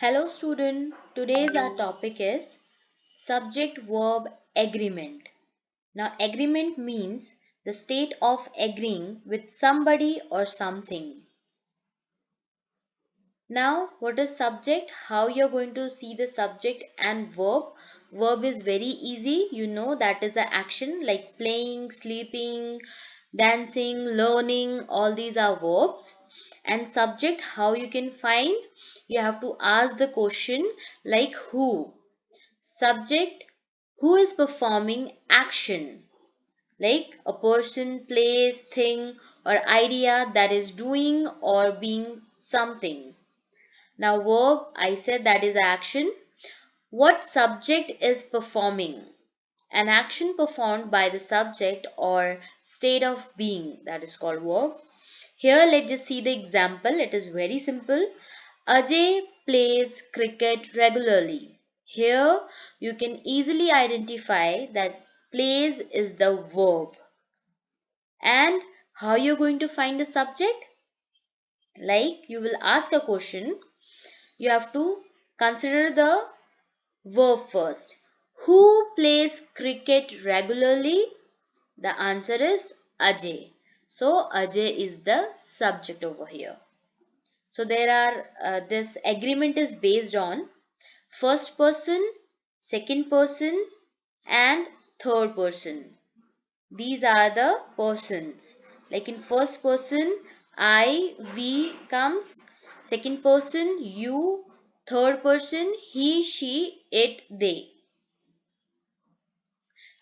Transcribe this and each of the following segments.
Hello student, today's our topic is subject-verb agreement. Now agreement means the state of agreeing with somebody or something. Now what is subject? How you're going to see the subject and verb? Verb is very easy, you know that is the action like playing, sleeping, dancing, learning, all these are verbs. And subject, how you can find? You have to ask the question like who. Subject, who is performing action, like a person, place, thing, or idea that is doing or being something. Now, verb, I said that is action. What subject is performing? An action performed by the subject or state of being, that is called verb. Here, let's just see the example. It is very simple. Ajay plays cricket regularly. Here you can easily identify that plays is the verb. And how you're going to find the subject? Like you will ask a question, you have to consider the verb first. Who plays cricket regularly? The answer is Ajay. So Ajay is the subject over here. So there are this agreement is based on first person, second person, and third person. These are the persons. Like in first person, I, we comes. Second person, you. Third person, he, she, it, they.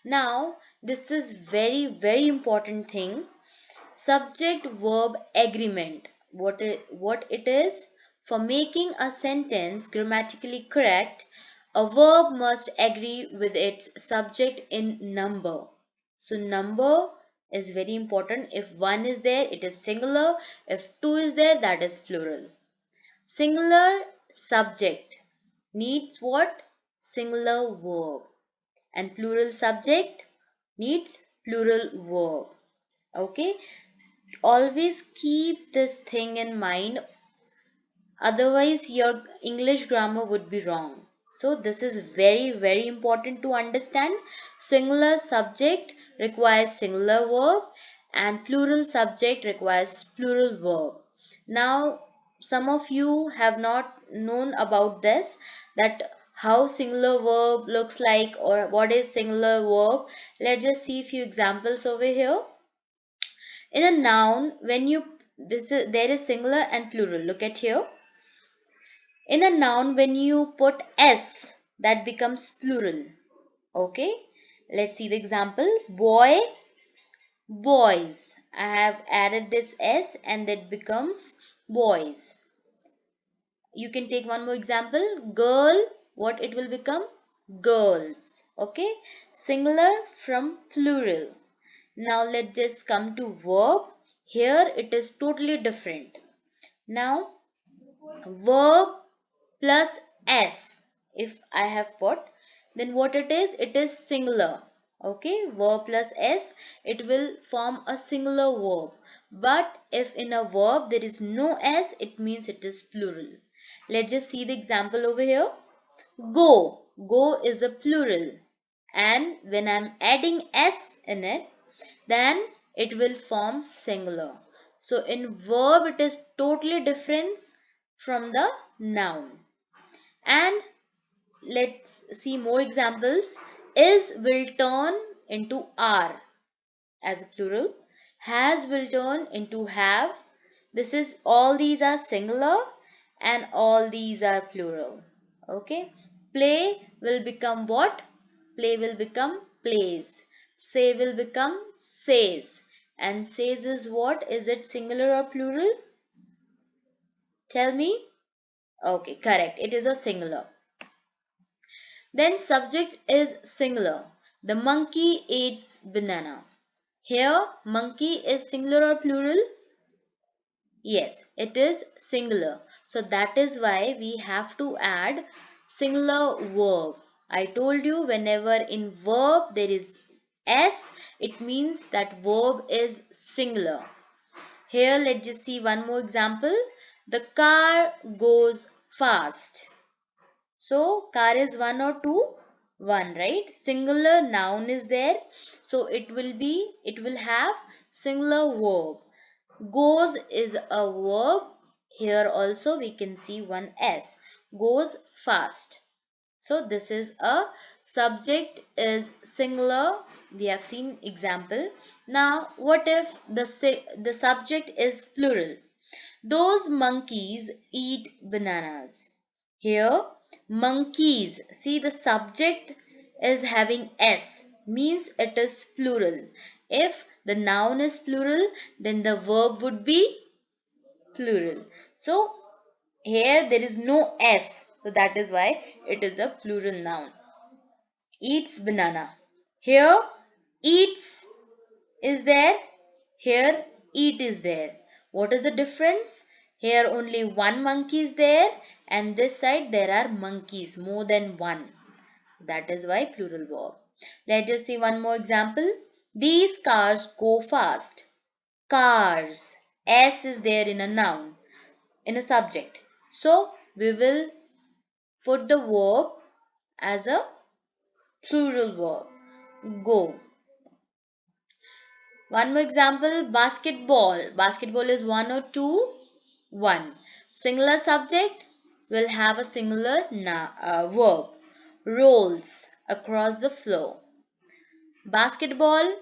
Now, this is very important thing. Subject verb agreement. What it is? For making a sentence grammatically correct, a verb must agree with its subject in number. So number is very important. If one is there, it is singular. If two is there, that is plural. Singular subject needs what? Singular verb. And plural subject needs plural verb. Okay, always keep this thing in mind, otherwise your English grammar would be wrong. So this is very important to understand. Singular subject requires singular verb and plural subject requires plural verb. Now some of you have not known about this, that how singular verb looks like or what is singular verb. Let's just see a few examples over here. In a noun, when you there is singular and plural. Look at here. In a noun, when you put s, that becomes plural. Okay. Let's see the example. Boy, boys. I have added this s and that becomes boys. You can take one more example. Girl, what it will become? Girls. Okay. Singular from plural. Now let's just come to verb. Here it is totally different. Now verb plus s, if I have put, then what it is singular. Okay, verb plus s, it will form a singular verb. But if in a verb there is no s, it means it is plural. Let's just see the example over here. Go. Go is a plural. And when I'm adding s in it, then it will form singular. So in verb it is totally different from the noun. And let's see more examples. Is will turn into are as a plural. Has will turn into have. This is all these are singular and all these are plural. Okay. Play will become what? Play will become plays. Say will become says. And says is what? Is it singular or plural? Tell me. Okay, correct. It is a singular. Then subject is singular. The monkey eats banana. Here, monkey is singular or plural? Yes, it is singular. So that is why we have to add singular verb. I told you whenever in verb there is s, it means that verb is singular. Here let's just see one more example. The car goes fast. So car is one or two? One, right? Singular noun is there. So it will have singular verb. Goes is a verb. Here also we can see one S. Goes fast. So this is a subject is singular. We have seen example. Now what if the subject is plural? Those monkeys eat bananas. Here, monkeys. See, the subject is having S, means it is plural. If the noun is plural, then the verb would be plural. So, here there is no S. So, that is why it is a plural noun. Eats banana. Here, eats is there. Here, eat is there. What is the difference? Here only one monkey is there, and this side there are monkeys, more than one. That is why plural verb. Let us see one more example. These cars go fast. Cars. S is there in a noun, in a subject. So we will put the verb as a plural verb. Go. One more example, basketball. Basketball is one or two? One. Singular subject will have a singular verb. Rolls across the floor. Basketball,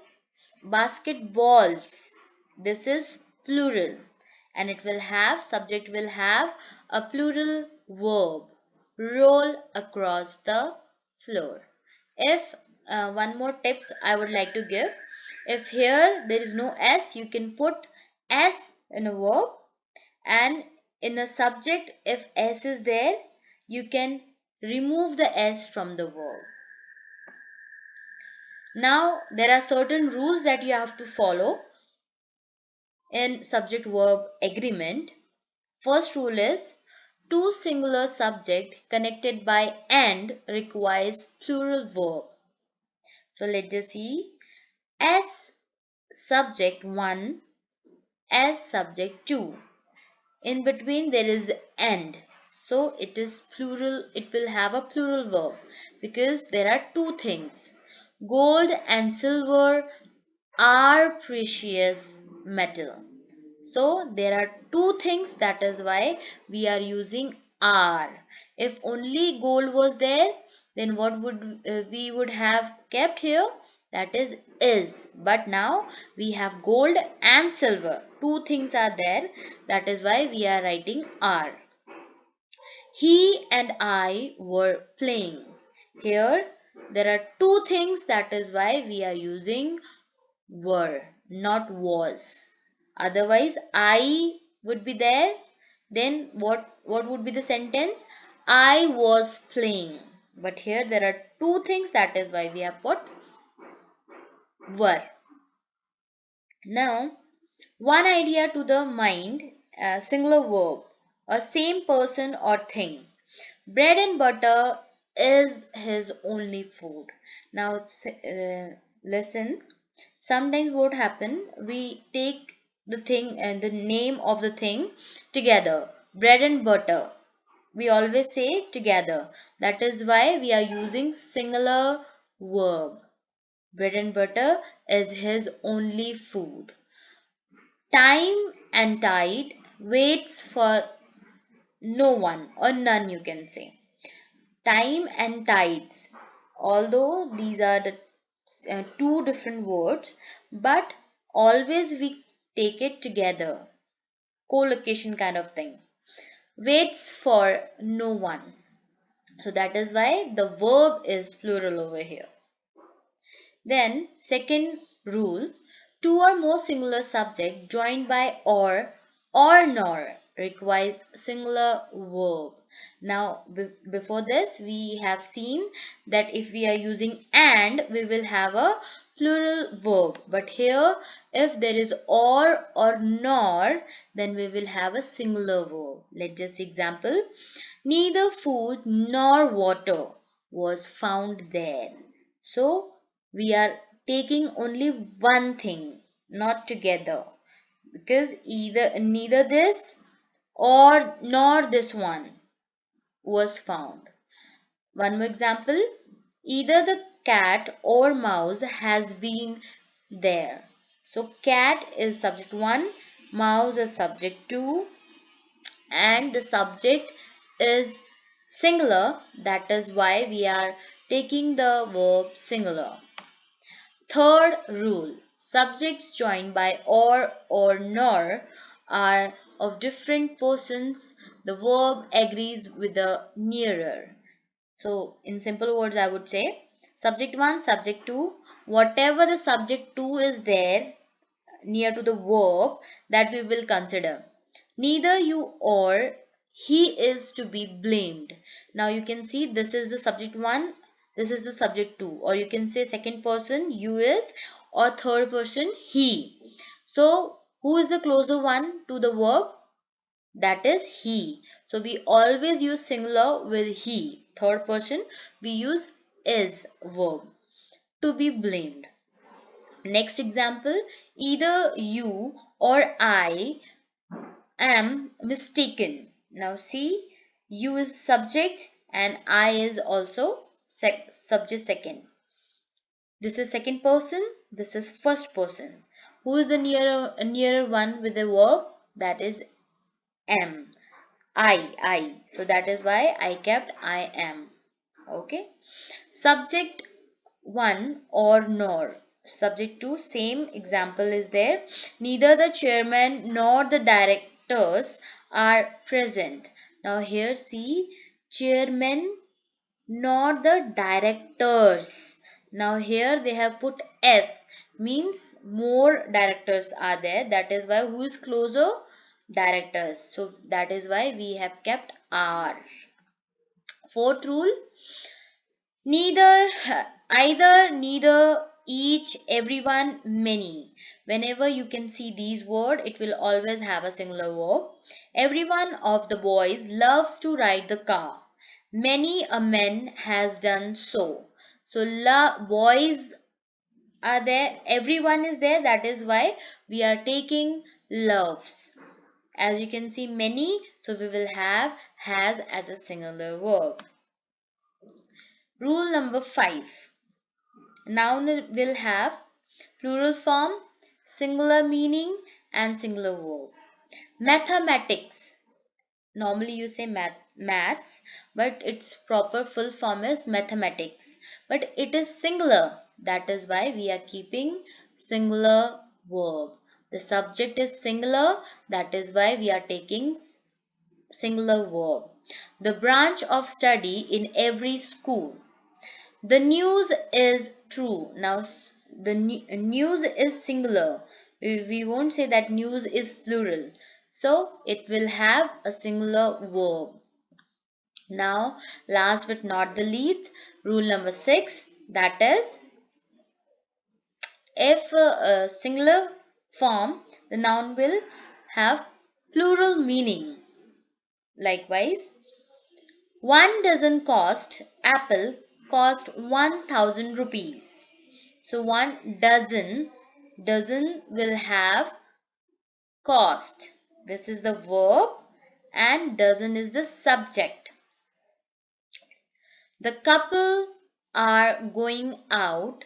basketballs. This is plural and it will have, subject will have a plural verb. Roll across the floor. If one more tips I would like to give. If here there is no S, you can put S in a verb, and in a subject if S is there, you can remove the S from the verb. Now there are certain rules that you have to follow in subject verb agreement. First rule is two singular subject connected by and requires plural verb. So let us see. As subject 1, as subject 2. In between there is and. So it is plural, it will have a plural verb because there are two things. Gold and silver are precious metal. So there are two things, that is why we are using are. If only gold was there, then what would we would have kept here? That is. But now we have gold and silver. Two things are there. That is why we are writing are. He and I were playing. Here there are two things, that is why we are using were, not was. Otherwise I would be there, then what would be the sentence? I was playing. But here there are two things, that is why we have put were. Now one idea to the mind, a singular verb, a same person or thing. Bread and butter is his only food. Now listen. Sometimes what happen, we take the thing and the name of the thing together. Bread and butter. We always say together. That is why we are using singular verb. Bread and butter is his only food. Time and tide waits for no one or none, you can say. Time and tides. Although these are the two different words, but always we take it together. Co-location kind of thing. Waits for no one. So that is why the verb is plural over here. Then second rule, two or more singular subject joined by or nor requires singular verb. Now before this we have seen that if we are using and, we will have a plural verb, but here if there is or nor, then we will have a singular verb. Let's just example. Neither food nor water was found there. So we are taking only one thing, not together, because neither this or nor this one was found. One more example. Either the cat or mouse has been there. So cat is subject 1, mouse is subject 2, and the subject is singular. That is why we are taking the verb singular. Third rule. Subjects joined by or nor are of different persons. The verb agrees with the nearer. So, in simple words, I would say subject 1, subject 2, whatever the subject 2 is there near to the verb, that we will consider. Neither you or he is to be blamed. Now you can see this is the subject 1, this is the subject 2, or you can say second person you is, or third person he. So who is the closer one to the verb? That is he. So we always use singular with he. Third person we use is verb. To be blamed. Next example, either you or I am mistaken. Now see, you is subject and I is also subject second. This is second person, this is first person. Who is the nearer one with the verb? That is am. I. So that is why I kept I am. Okay. Subject 1 or nor. Subject 2, same example is there. Neither the chairman nor the directors are present. Now here see, chairman nor the directors. Now here they have put S, means more directors are there. That is why who is closer? Directors. So that is why we have kept R. Fourth rule, neither, either, neither, each, everyone, many. Whenever you can see these words, it will always have a singular verb. Every one of the boys loves to ride the car. Many a man has done so. So boys are there, everyone is there. That is why we are taking loves. As you can see, many. So we will have has as a singular verb. Rule number 5. Noun will have plural form, singular meaning, and singular verb. Mathematics. Normally you say maths, but its proper full form is mathematics. But it is singular. That is why we are keeping singular verb. The subject is singular. That is why we are taking singular verb. The branch of study in every school. The news is true. Now, the news is singular. We won't say that news is plural. So, it will have a singular verb. Now, last but not the least, rule number 6, that is, if a singular form, the noun will have plural meaning. Likewise, one dozen cost, apple cost 1000 rupees. So one dozen will have cost. This is the verb and dozen is the subject. The couple are going out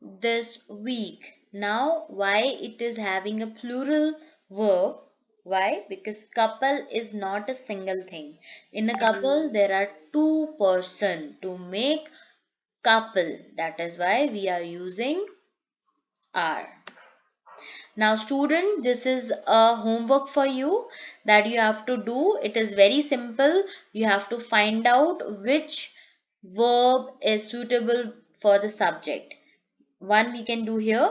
this week. Now why it is having a plural verb? Why? Because couple is not a single thing. In a couple there are two person to make couple. That is why we are using are. Now student, this is a homework for you that you have to do. It is very simple. You have to find out which verb is suitable for the subject. One we can do here.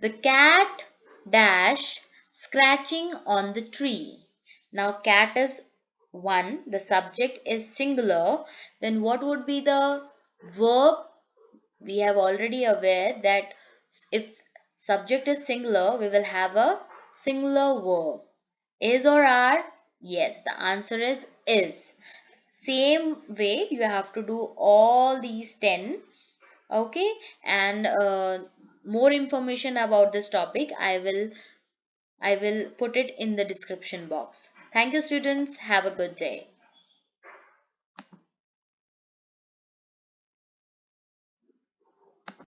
The cat dash scratching on the tree. Now cat is one, the subject is singular. Then what would be the verb? We have already aware that if subject is singular, we will have a singular verb. Is or are? Yes, the answer is is. Same way you have to do all these 10. Okay, and more information about this topic I will put it in the description box. Thank you students. Have a good day.